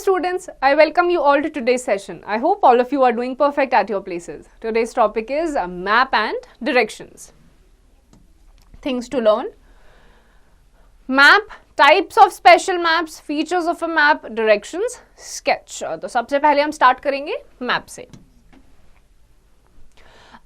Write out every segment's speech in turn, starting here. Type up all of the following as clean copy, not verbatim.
students, I welcome you all to today's session. I hope all of you are doing perfect at your places. Today's topic is map and directions. Things to learn. Map, types of special maps, features of a map, directions, sketch. तो सबसे पहले हम start करेंगे map से.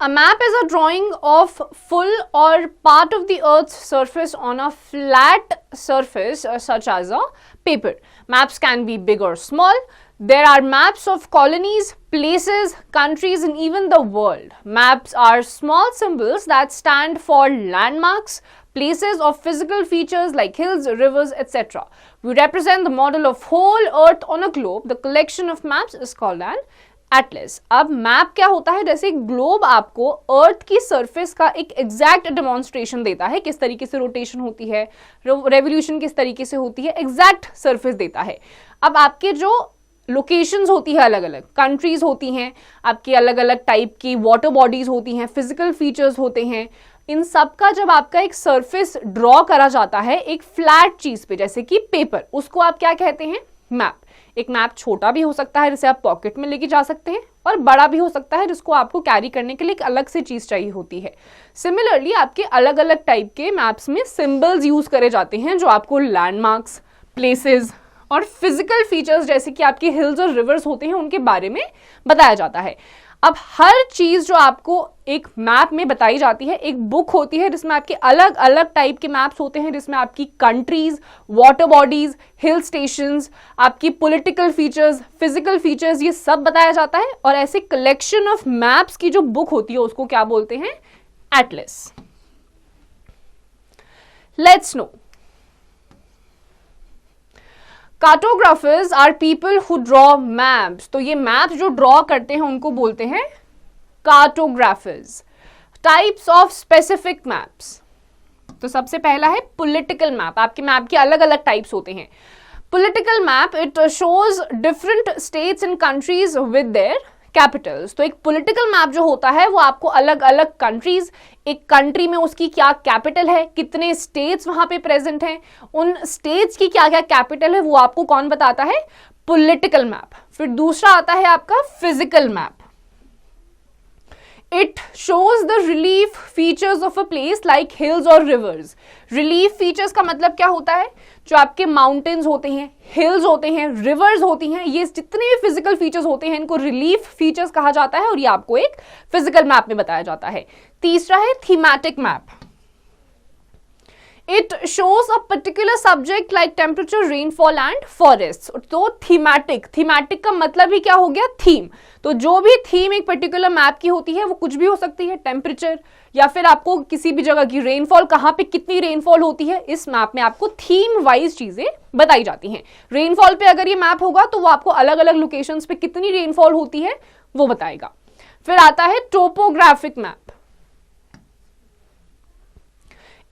A map is a drawing of full or part of the earth's surface on a flat surface such as a paper. Maps can be big or small. There are maps of colonies, places, countries and even the world. Maps are small symbols that stand for landmarks, places of physical features like hills, rivers, etc. We represent the model of whole earth on a globe. The collection of maps is called an Atlas. अब map क्या होता है, जैसे globe आपको अर्थ की surface का एक exact demonstration देता है, किस तरीके से रोटेशन होती है, रेवोल्यूशन किस तरीके से होती है, एग्जैक्ट सरफेस देता है. अब आपके जो लोकेशंस होती है, अलग अलग कंट्रीज होती हैं, आपकी अलग अलग टाइप की वाटर बॉडीज होती हैं, फिजिकल फीचर्स होते हैं, इन सब का जब आपका एक सरफेस ड्रॉ करा जाता है एक फ्लैट चीज पे, जैसे कि पेपर, उसको आप क्या कहते हैं, मैप. एक मैप छोटा भी हो सकता है जिसे आप पॉकेट में लेके जा सकते हैं, और बड़ा भी हो सकता है जिसको आपको कैरी करने के लिए एक अलग से चीज चाहिए होती है. सिमिलरली आपके अलग अलग टाइप के मैप्स में सिंबल्स यूज करे जाते हैं जो आपको लैंडमार्क्स, प्लेसेस और फिजिकल फीचर्स जैसे कि आपके हिल्स और रिवर्स होते हैं उनके बारे में बताया जाता है. अब हर चीज जो आपको एक मैप में बताई जाती है, एक बुक होती है जिसमें आपके अलग अलग टाइप के मैप्स होते हैं, जिसमें आपकी countries, water bodies, hill stations, आपकी पॉलिटिकल फीचर्स, फिजिकल फीचर्स, ये सब बताया जाता है. और ऐसे कलेक्शन ऑफ मैप्स की जो बुक होती है उसको क्या बोलते हैं, atlas. Let's know. Cartographers are people who draw maps. तो ये मैप जो ड्रॉ करते हैं उनको बोलते हैं cartographers. Types of specific maps. तो सबसे पहला है पॉलिटिकल मैप. आपके मैप के अलग अलग टाइप्स होते हैं. Political map it shows different states and countries with their Capitals. तो एक पॉलिटिकल मैप जो होता है वो आपको अलग अलग कंट्रीज, एक कंट्री में उसकी क्या कैपिटल है, कितने स्टेट्स वहां पे प्रेजेंट हैं, उन स्टेट्स की क्या क्या कैपिटल है, वो आपको कौन बताता है, पॉलिटिकल मैप. फिर दूसरा आता है आपका physical map. It shows the relief features of a place like hills or rivers. Relief features का मतलब क्या होता है, जो आपके माउंटेन्स होते हैं, हिल्स होते हैं, रिवर्स होती हैं, ये जितने भी फिजिकल फीचर्स होते हैं इनको रिलीफ फीचर्स कहा जाता है और ये आपको एक फिजिकल मैप में बताया जाता है. तीसरा है thematic map. It shows a particular subject like temperature, rainfall and forests. तो थीमेटिक का मतलब ही क्या हो गया, थीम. तो जो भी थीम एक पर्टिकुलर मैप की होती है वो कुछ भी हो सकती है, टेम्परेचर या फिर आपको किसी भी जगह की रेनफॉल, कहाँ पे कितनी रेनफॉल होती है, इस मैप में आपको थीम वाइज चीजें बताई जाती हैं. रेनफॉल पे अगर ये मैप होगा तो वो आपको अलग अलग लोकेशंस पे कितनी रेनफॉल होती है वो बताएगा. फिर आता है topographic map.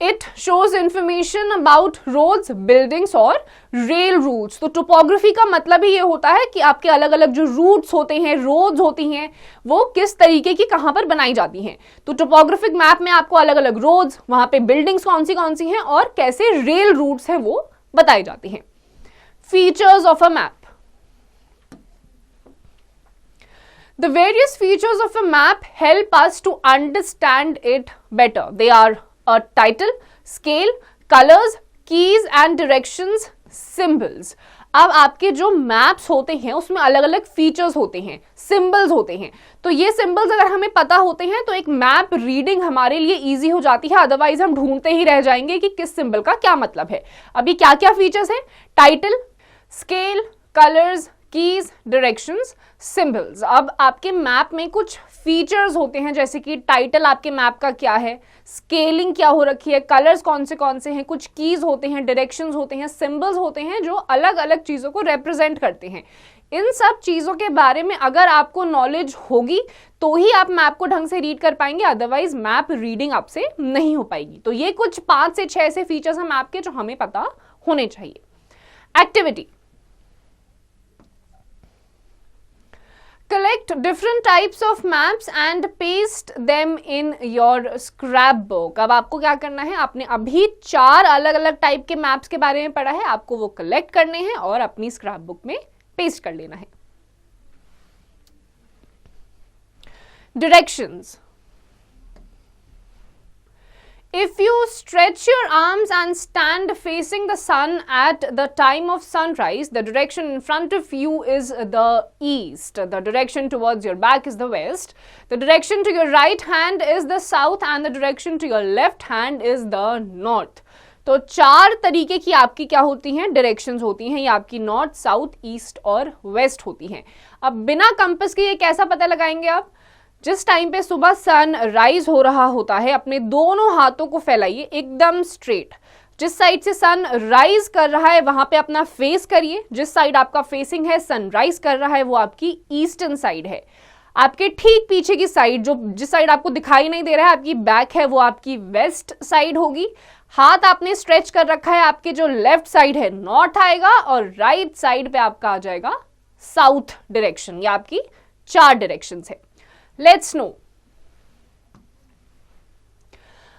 It shows information about roads, buildings और रेल रूट्स. तो टोपोग्राफी का मतलब ही ये होता है कि आपके अलग अलग जो रूट्स होते हैं, रोड्स होती हैं, वो किस तरीके की कहां पर बनाई जाती हैं. तो टोपोग्राफिक मैप में आपको अलग अलग रोड्स, वहां पे बिल्डिंग्स कौन सी हैं और कैसे रेल रूट्स हैं वो बताई जाती हैं. Features of a map. The various features of a map help us to understand it better. They are a title, scale, colors, keys and directions, symbols. अब आपके जो मैप्स होते हैं उसमें अलग अलग फीचर्स होते हैं, सिंबल्स होते हैं. तो ये सिंबल्स अगर हमें पता होते हैं तो एक मैप रीडिंग हमारे लिए इजी हो जाती है, अदरवाइज हम ढूंढते ही रह जाएंगे कि किस सिंबल का क्या मतलब है. अभी क्या क्या फीचर्स हैं, title, scale, colours, keys, directions, symbols. अब आपके मैप में कुछ फीचर्स होते हैं, जैसे कि टाइटल आपके मैप का क्या है, स्केलिंग क्या हो रखी है, कलर्स कौन से हैं, कुछ कीज होते हैं, डायरेक्शंस होते हैं, सिंबल्स होते हैं जो अलग अलग चीजों को रिप्रेजेंट करते हैं. इन सब चीजों के बारे में अगर आपको नॉलेज होगी तो ही आप मैप को ढंग से रीड कर पाएंगे, अदरवाइज मैप रीडिंग आपसे नहीं हो पाएगी. तो ये कुछ 5 से 6 ऐसे फीचर्स हैं मैप के जो हमें पता होने चाहिए. Activity. Collect different types of maps and paste them in your scrapbook. अब आपको क्या करना है, आपने अभी 4 अलग अलग टाइप के मैप्स के बारे में पढ़ा है, आपको वो कलेक्ट करने हैं और अपनी स्क्रैप बुक में पेस्ट कर लेना है। Directions, if you stretch your arms and stand facing the sun at the time of sunrise, the direction in front of you is the east, the direction towards your back is the west, the direction to your right hand is the south and the direction to your left hand is the north. तो 4 तरीके की आपकी क्या होती हैं, directions होती हैं, ये आपकी नॉर्थ, साउथ, ईस्ट और वेस्ट होती हैं। अब बिना कंपास के ये कैसा पता लगाएंगे आप? जिस टाइम पे सुबह सन राइज हो रहा होता है, अपने दोनों हाथों को फैलाइए एकदम स्ट्रेट, जिस साइड से सन राइज कर रहा है वहां पे अपना फेस करिए, जिस साइड आपका फेसिंग है सन राइज कर रहा है वो आपकी ईस्टर्न साइड है। आपके ठीक पीछे की साइड, जो जिस साइड आपको दिखाई नहीं दे रहा है आपकी बैक है, वो आपकी वेस्ट साइड होगी। हाथ आपने स्ट्रेच कर रखा है, आपके जो लेफ्ट साइड है नॉर्थ आएगा और राइट साइड पे आपका आ जाएगा साउथ डायरेक्शन। ये आपकी 4 डायरेक्शंस है। Let's know.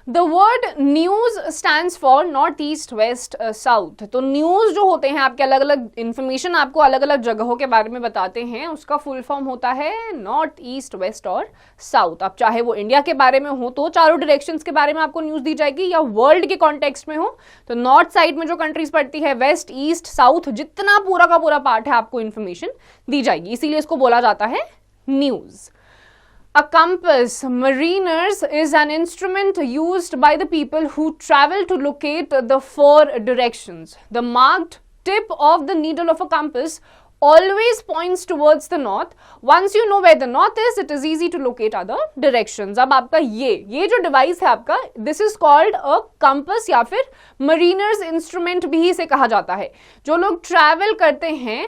The word news stands for north, east, west, south. तो न्यूज जो होते हैं आपके अलग अलग इंफॉर्मेशन आपको अलग अलग जगहों के बारे में बताते हैं, उसका फुल फॉर्म होता है नॉर्थ, ईस्ट, वेस्ट और साउथ। अब चाहे वो इंडिया के बारे में हो तो चारों डायरेक्शंस के बारे में आपको न्यूज दी जाएगी, या वर्ल्ड के कॉन्टेक्स्ट में हो तो नॉर्थ साइड में जो कंट्रीज पड़ती है, वेस्ट, ईस्ट, साउथ, जितना पूरा का पूरा पार्ट है आपको इंफॉर्मेशन दी जाएगी, इसीलिए इसको बोला जाता है news. A compass, mariners, is an instrument used by the people who travel to locate the 4 directions. The marked tip of the needle of a compass always points towards the north. Once you know where the north is, it is easy to locate other directions. अब आपका ये जो device है आपका, this is called a compass या फिर mariners instrument भी इसे कहा जाता है। जो लोग ट्रैवल करते हैं,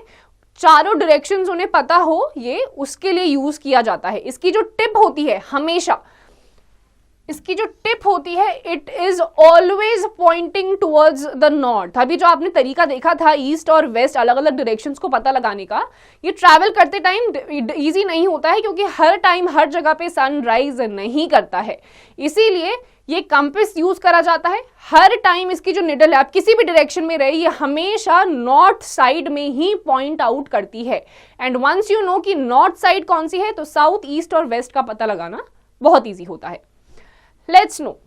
चारों डायरेक्शंस उन्हें पता हो, ये उसके लिए यूज किया जाता है। इसकी जो टिप होती है, हमेशा इसकी जो टिप होती है, it is always pointing towards the north. अभी जो आपने तरीका देखा था ईस्ट और वेस्ट अलग अलग डायरेक्शंस को पता लगाने का, ये ट्रैवल करते टाइम इजी नहीं होता है क्योंकि हर टाइम हर जगह पे सनराइज नहीं करता है, इसीलिए ये कंपास यूज करा जाता है। हर टाइम इसकी जो निडल है, आप किसी भी डायरेक्शन में रहे, ये हमेशा नॉर्थ साइड में ही पॉइंट आउट करती है। एंड वंस यू नो कि नॉर्थ साइड कौन सी है तो साउथ, ईस्ट और वेस्ट का पता लगाना बहुत इजी होता है। Let's no.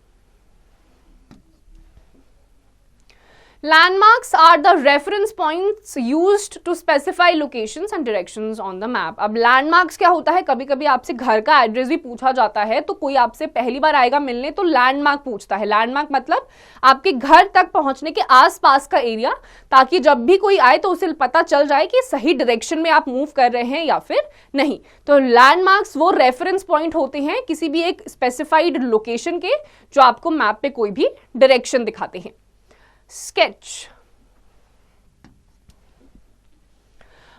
Landmarks are the reference points used to specify locations and directions on the map. अब landmarks क्या होता है, कभी कभी आपसे घर का एड्रेस भी पूछा जाता है, तो कोई आपसे पहली बार आएगा मिलने तो लैंडमार्क पूछता है। लैंडमार्क मतलब आपके घर तक पहुंचने के आसपास का एरिया, ताकि जब भी कोई आए तो उसे पता चल जाए कि सही डायरेक्शन में आप मूव कर रहे हैं या फिर नहीं। तो लैंडमार्क्स वो रेफरेंस पॉइंट होते हैं किसी भी एक स्पेसिफाइड लोकेशन के, जो आपको मैप पे कोई भी डायरेक्शन दिखाते हैं। Sketch.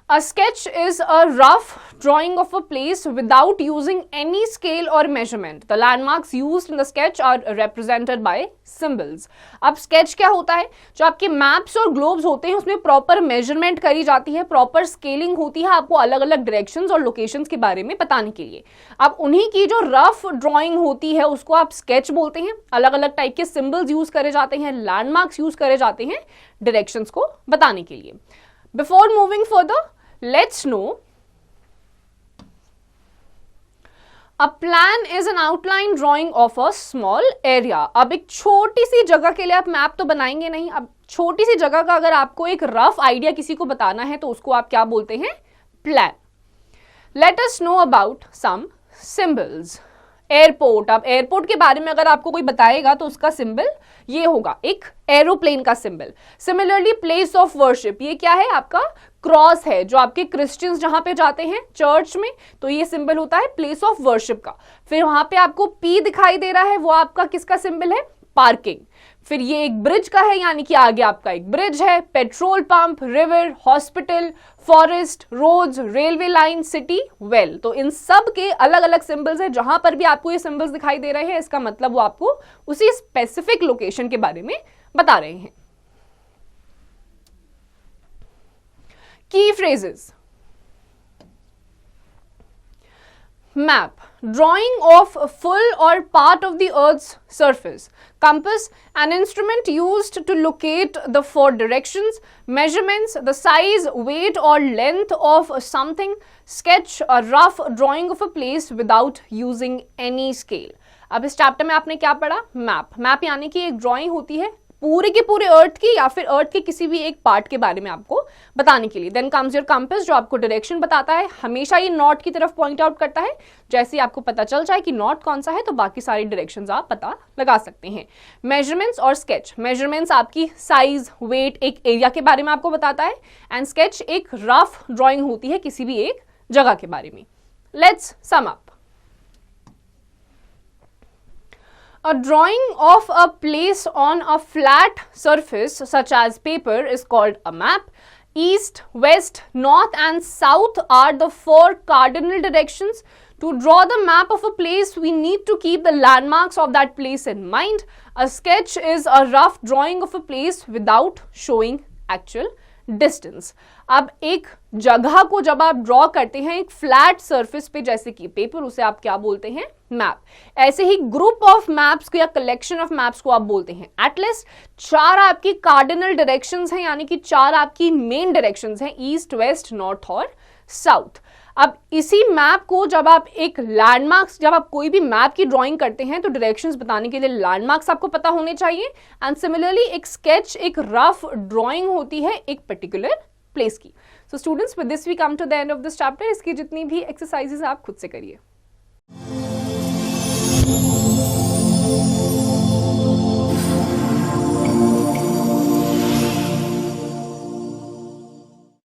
A sketch is a rough drawing of a place without using any scale or measurement. The landmarks used in the sketch are represented by symbols. अब sketch क्या होता है, जो आपके maps और globes होते हैं उसमें proper measurement करी जाती है, proper scaling होती है आपको अलग अलग directions और locations के बारे में बताने के लिए। अब उन्हीं की जो rough drawing होती है उसको आप sketch बोलते हैं। अलग अलग टाइप के symbols यूज करे जाते हैं, landmarks यूज करे जाते हैं directions को बताने के लिए। Before moving further, let's know. A plan is an outline drawing of a small area. अब एक छोटी सी जगह के लिए आप मैप तो बनाएंगे नहीं। अब छोटी सी जगह का अगर आपको एक रफ आइडिया किसी को बताना है तो उसको आप क्या बोलते हैं, plan. Let us know about some symbols. Airport, अब एयरपोर्ट के बारे में अगर आपको कोई बताएगा तो उसका सिंबल ये होगा, एक एरोप्लेन का symbol. Similarly place of worship, ये क्या है आपका क्रॉस है, जो आपके क्रिश्चियंस जहां पे जाते हैं चर्च में तो ये सिंबल होता है प्लेस ऑफ वर्शिप का। फिर वहां पे आपको पी दिखाई दे रहा है, वो आपका किसका सिंबल है, पार्किंग। फिर ये एक ब्रिज का है, यानी कि आगे आपका एक ब्रिज है। Petrol pump, river, hospital, forest, roads, railway line, city, well. तो इन सब के अलग अलग सिंबल्स हैं। जहां पर भी आपको ये सिंबल्स दिखाई दे रहे हैं इसका मतलब वो आपको उसी स्पेसिफिक लोकेशन के बारे में बता रहे हैं। की phrases. Map, drawing of full or part of the earth's surface. Compass, an instrument used to locate the four directions. Measurements, the size, weight or length of something. Sketch, a rough drawing of a place without using any scale. अब इस chapter में आपने क्या पढ़ा? Map. Map यानी कि एक drawing होती है पूरे के पूरे अर्थ की या फिर अर्थ के किसी भी एक पार्ट के बारे में आपको बताने के लिए. देन कम्स योर कंपास, जो आपको डायरेक्शन बताता है. हमेशा ये नॉर्थ की तरफ पॉइंट आउट करता है. जैसे आपको पता चल जाए कि नॉर्थ कौन सा है तो बाकी सारी डायरेक्शंस आप पता लगा सकते हैं. मेजरमेंट्स और स्केच. मेजरमेंट्स आपकी साइज, वेट, एक एरिया के बारे में आपको बताता है. एंड स्केच एक रफ ड्रॉइंग होती है किसी भी एक जगह के बारे में. Let's sum up. A drawing of a place on a flat surface such as paper is called a map. East, west, north and south are the four cardinal directions. To draw the map of a place, we need to keep the landmarks of that place in mind. A sketch is a rough drawing of a place without showing actual distance. अब एक जगह को जब आप draw करते हैं एक flat surface पे जैसे कि पेपर, उसे आप क्या बोलते हैं? मैप. ऐसे ही ग्रुप ऑफ मैप्स को या कलेक्शन ऑफ मैप्स को आप बोलते हैं एटलस. चार आपकी कार्डिनल डायरेक्शंस हैं यानी कि चार आपकी मेन डायरेक्शंस हैं, ईस्ट, वेस्ट, नॉर्थ और साउथ. अब इसी मैप को जब आप एक लैंडमार्क्स, जब आप कोई भी मैप की ड्राइंग करते हैं तो डायरेक्शंस बताने के लिए लैंडमार्क्स आपको पता होने चाहिए. एंड सिमिलरली एक स्केच एक रफ ड्राइंग होती है एक पर्टिकुलर प्लेस की. So students, with this we come to the end of this chapter. इसकी जितनी भी एक्सरसाइजेस आप खुद से करिए.